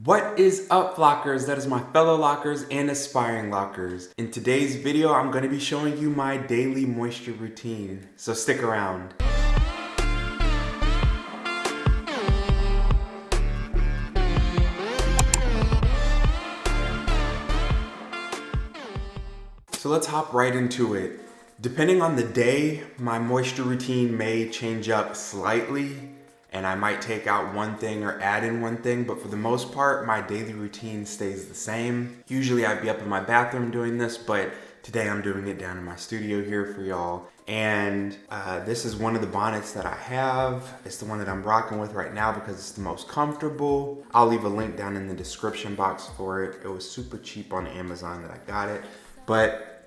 What is up, Flockers? That is my fellow Lockers and aspiring Lockers. In today's video, I'm going to be showing you my daily moisture routine, so stick around. So let's hop right into it. Depending on the day, my moisture routine may change up slightly, and I might take out one thing or add in one thing, but for the most part, my daily routine stays the same. Usually I'd be up in my bathroom doing this, but today I'm doing it down in my studio here for y'all. And this is one of the bonnets that I have. It's the one that I'm rocking with right now because it's the most comfortable. I'll leave a link down in the description box for it. It was super cheap on Amazon that I got it. But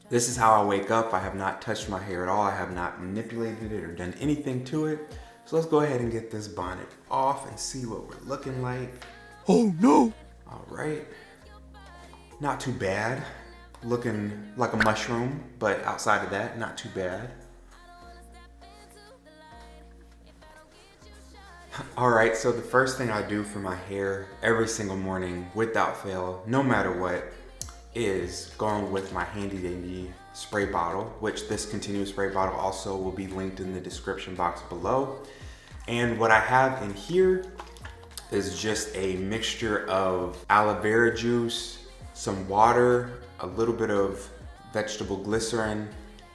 this is how I wake up. I have not touched my hair at all. I have not manipulated it or done anything to it. So let's go ahead and get this bonnet off and see what we're looking like. Oh no! All right. Not too bad. Looking like a mushroom, but outside of that, not too bad. All right, so the first thing I do for my hair every single morning, without fail, no matter what, is going with my handy dandy spray bottle, which this continuous spray bottle also will be linked in the description box below. And what I have in here is just a mixture of aloe vera juice, some water, a little bit of vegetable glycerin,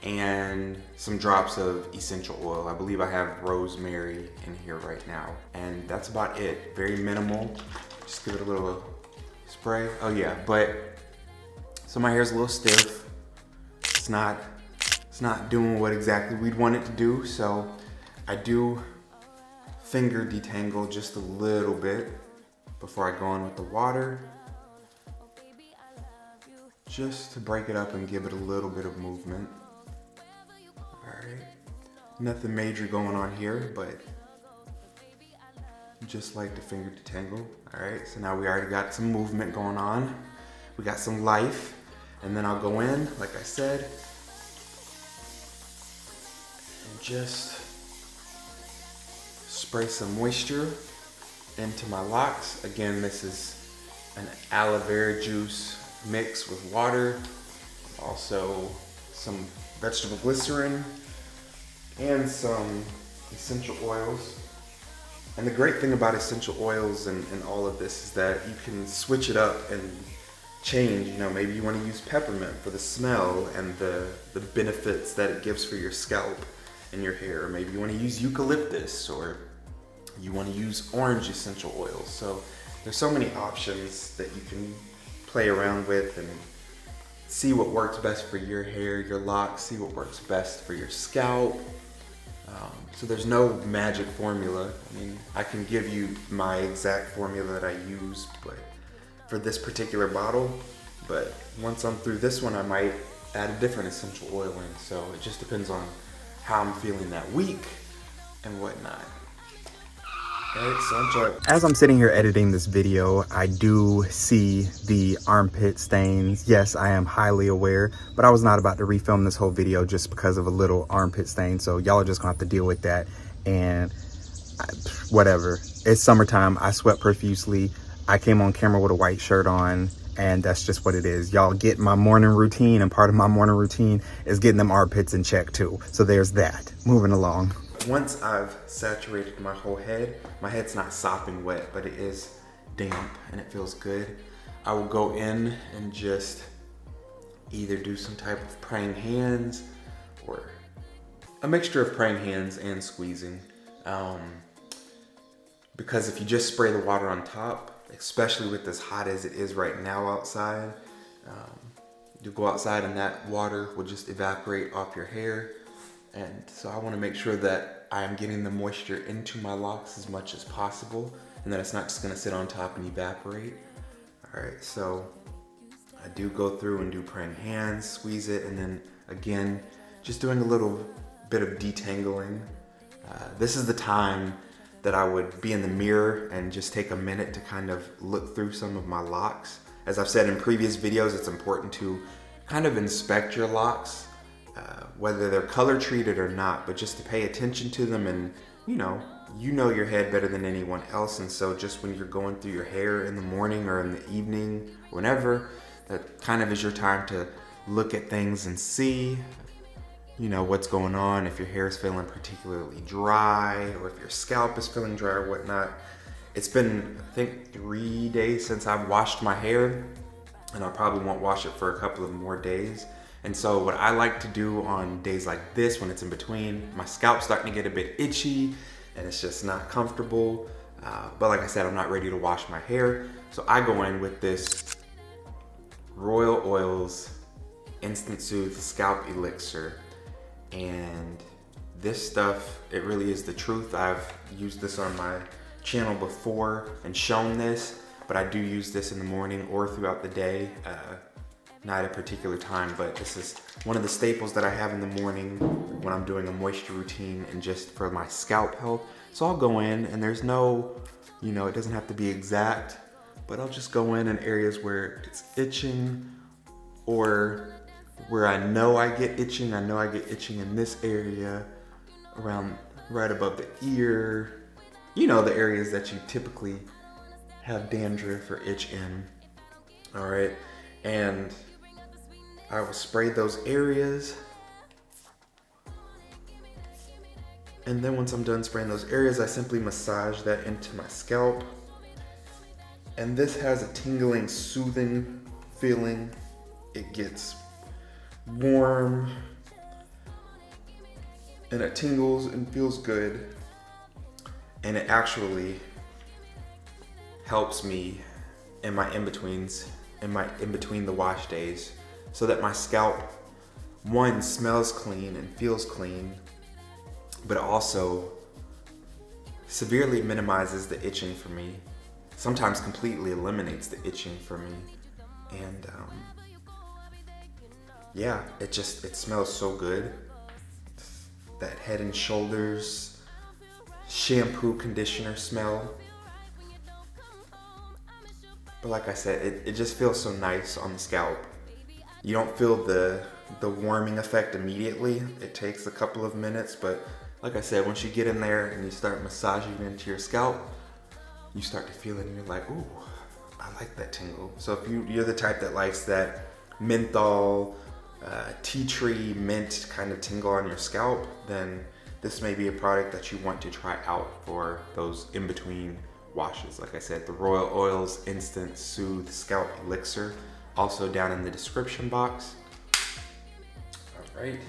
and some drops of essential oil. I believe I have rosemary in here right now. And that's about it. Very minimal. Just give it a little spray. Oh yeah, so my hair's a little stiff. It's not doing what exactly we'd want it to do, so I do finger detangle just a little bit before I go in with the water, just to break it up and give it a little bit of movement. All right, nothing major going on here, but just like the finger detangle. All right, so now we already got some movement going on. We got some life, and then I'll go in, like I said, and just spray some moisture into my locks. Again, this is an aloe vera juice mix with water, also some vegetable glycerin, and some essential oils. And the great thing about essential oils and all of this is that you can switch it up and change. You know, maybe you want to use peppermint for the smell and the benefits that it gives for your scalp and your hair. Maybe you want to use eucalyptus, or you want to use orange essential oils. So there's so many options that you can play around with and see what works best for your hair, your locks, see what works best for your scalp. So there's no magic formula. I mean, I can give you my exact formula that I use, but for this particular bottle, but once I'm through this one, I might add a different essential oil in. So it just depends on how I'm feeling that week and whatnot. Alright, so enjoy. As I'm sitting here editing this video, I do see the armpit stains. Yes, I am highly aware, but I was not about to refilm this whole video just because of a little armpit stain. So y'all are just gonna have to deal with that, and whatever. It's summertime, I sweat profusely. I came on camera with a white shirt on, and that's just what it is. Y'all get my morning routine, and part of my morning routine is getting them armpits in check too. So there's that. Moving along. Once I've saturated my whole head, my head's not sopping wet, but it is damp and it feels good. I will go in and just either do some type of praying hands or a mixture of praying hands and squeezing. Because if you just spray the water on top, especially with as hot as it is right now outside, you go outside and that water will just evaporate off your hair. And so I want to make sure that I am getting the moisture into my locks as much as possible, and that it's not just going to sit on top and evaporate. All right, so I do go through and do praying hands, squeeze it, and then again, just doing a little bit of detangling. This is the time that I would be in the mirror and just take a minute to kind of look through some of my locks. As I've said in previous videos, it's important to kind of inspect your locks, whether they're color treated or not, but just to pay attention to them and, you know, you know your head better than anyone else, and so just when you're going through your hair in the morning or in the evening, whenever, that kind of is your time to look at things and see, you know, what's going on, if your hair is feeling particularly dry or if your scalp is feeling dry or whatnot. It's been, I think, 3 days since I've washed my hair, and I probably won't wash it for a couple of more days. And so what I like to do on days like this, when it's in between, my scalp's starting to get a bit itchy and it's just not comfortable. But like I said, I'm not ready to wash my hair. So I go in with this Royal Oils Instant Soothe Scalp Elixir. And this stuff, it really is the truth. I've used this on my channel before and shown this, but I do use this in the morning or throughout the day. Not at a particular time, but this is one of the staples that I have in the morning when I'm doing a moisture routine and just for my scalp health. So I'll go in, and there's no, you know, it doesn't have to be exact, but I'll just go in areas where it's itching or where I know I get itching. I know I get itching in this area around right above the ear. You know, the areas that you typically have dandruff or itch in. All right, and I will spray those areas. And then once I'm done spraying those areas, I simply massage that into my scalp. And this has a tingling, soothing feeling. It gets warm and it tingles and feels good. And it actually helps me in my in-betweens, in between the wash days, so that my scalp, one, smells clean and feels clean, but also severely minimizes the itching for me. Sometimes completely eliminates the itching for me. And yeah, it smells so good. That Head and Shoulders shampoo conditioner smell. But like I said, it just feels so nice on the scalp. You don't feel the warming effect immediately. It takes a couple of minutes, but like I said, once you get in there and you start massaging it into your scalp, you start to feel it and you're like, ooh, I like that tingle. So if you're the type that likes that menthol, tea tree mint kind of tingle on your scalp, then this may be a product that you want to try out for those in-between washes. Like I said, the Royal Oils Instant Soothe Scalp Elixir, also down in the description box. All right,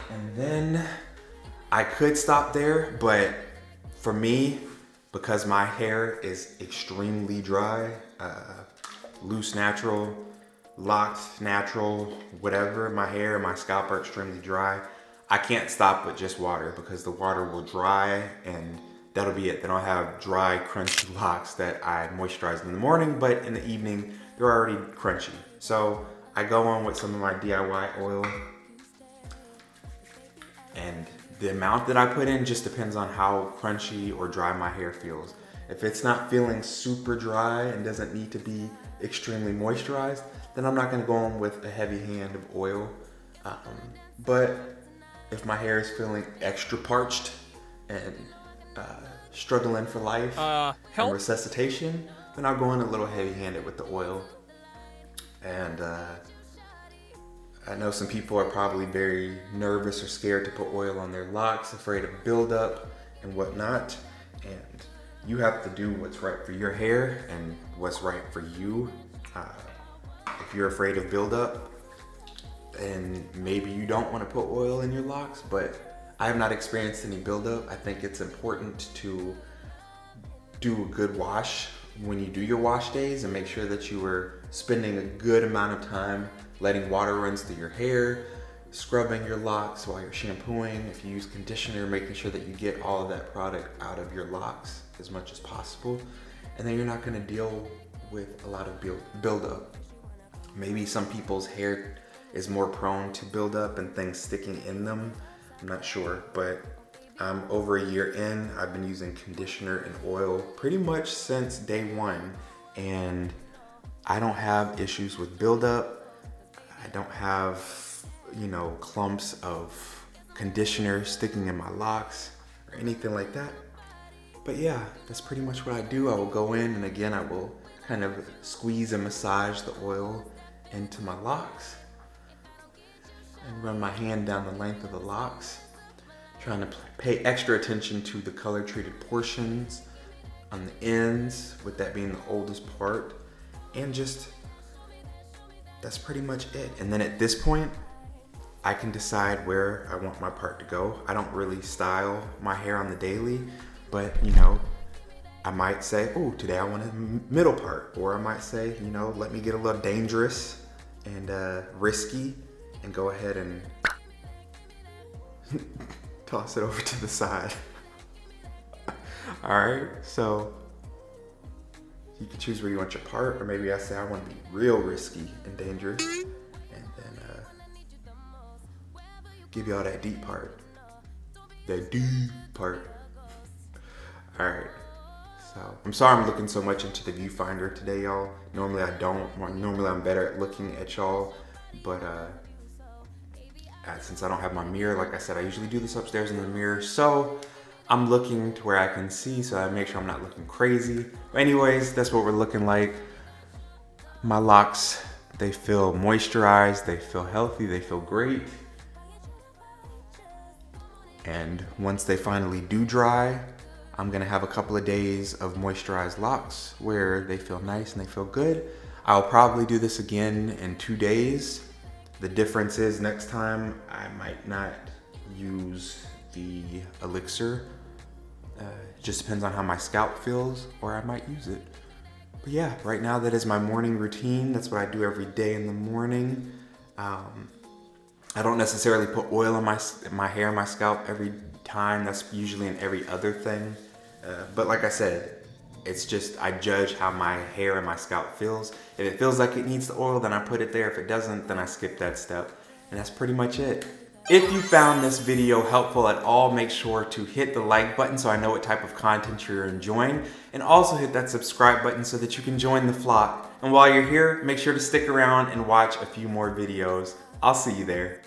and then I could stop there, but for me, because my hair is extremely dry, loose natural, locked natural, whatever, my hair and my scalp are extremely dry. I can't stop with just water because the water will dry and that'll be it. Then I'll have dry, crunchy locks that I moisturize in the morning, but in the evening, they're already crunchy. So I go on with some of my DIY oil, and the amount that I put in just depends on how crunchy or dry my hair feels. If it's not feeling super dry and doesn't need to be extremely moisturized, then I'm not gonna go on with a heavy hand of oil. But if my hair is feeling extra parched and struggling for life and resuscitation, then I'll go in a little heavy-handed with the oil. And I know some people are probably very nervous or scared to put oil on their locks, afraid of buildup and whatnot. And you have to do what's right for your hair and what's right for you. If you're afraid of buildup, and maybe you don't want to put oil in your locks, but I have not experienced any buildup. I think it's important to do a good wash when you do your wash days and make sure that you are spending a good amount of time letting water runs through your hair, scrubbing your locks while you're shampooing. If you use conditioner, making sure that you get all of that product out of your locks as much as possible. And then you're not gonna deal with a lot of buildup. Maybe some people's hair is more prone to buildup and things sticking in them. I'm not sure, but I'm over a year in. I've been using conditioner and oil pretty much since day one, and I don't have issues with buildup. I don't have, you know, clumps of conditioner sticking in my locks or anything like that. But yeah, that's pretty much what I do. I will go in and again, I will kind of squeeze and massage the oil into my locks and run my hand down the length of the locks, trying to pay extra attention to the color treated portions on the ends, with that being the oldest part, and just, that's pretty much it. And then at this point, I can decide where I want my part to go. I don't really style my hair on the daily, but you know, I might say, oh, today I want a middle part, or I might say, you know, let me get a little dangerous and risky and go ahead and toss it over to the side. All right, so you can choose where you want your part, or maybe I say I want to be real risky and dangerous, and then give y'all that deep part. That deep part. All right, so I'm sorry I'm looking so much into the viewfinder today, y'all. Normally I don't. Normally I'm better at looking at y'all, but since I don't have my mirror, like I said, I usually do this upstairs in the mirror, so I'm looking to where I can see, so I make sure I'm not looking crazy. But anyways, that's what we're looking like. My locks, they feel moisturized, they feel healthy, they feel great. And once they finally do dry, I'm gonna have a couple of days of moisturized locks where they feel nice and they feel good. I'll probably do this again in 2 days. The difference is next time I might not use the elixir. It just depends on how my scalp feels, or I might use it. But yeah, right now that is my morning routine. That's what I do every day in the morning. I don't necessarily put oil on my hair, my scalp every time. That's usually in every other thing. But like I said, it's just, I judge how my hair and my scalp feels. If it feels like it needs the oil, then I put it there. If it doesn't, then I skip that step. And that's pretty much it. If you found this video helpful at all, make sure to hit the like button so I know what type of content you're enjoying. And also hit that subscribe button so that you can join the flock. And while you're here, make sure to stick around and watch a few more videos. I'll see you there.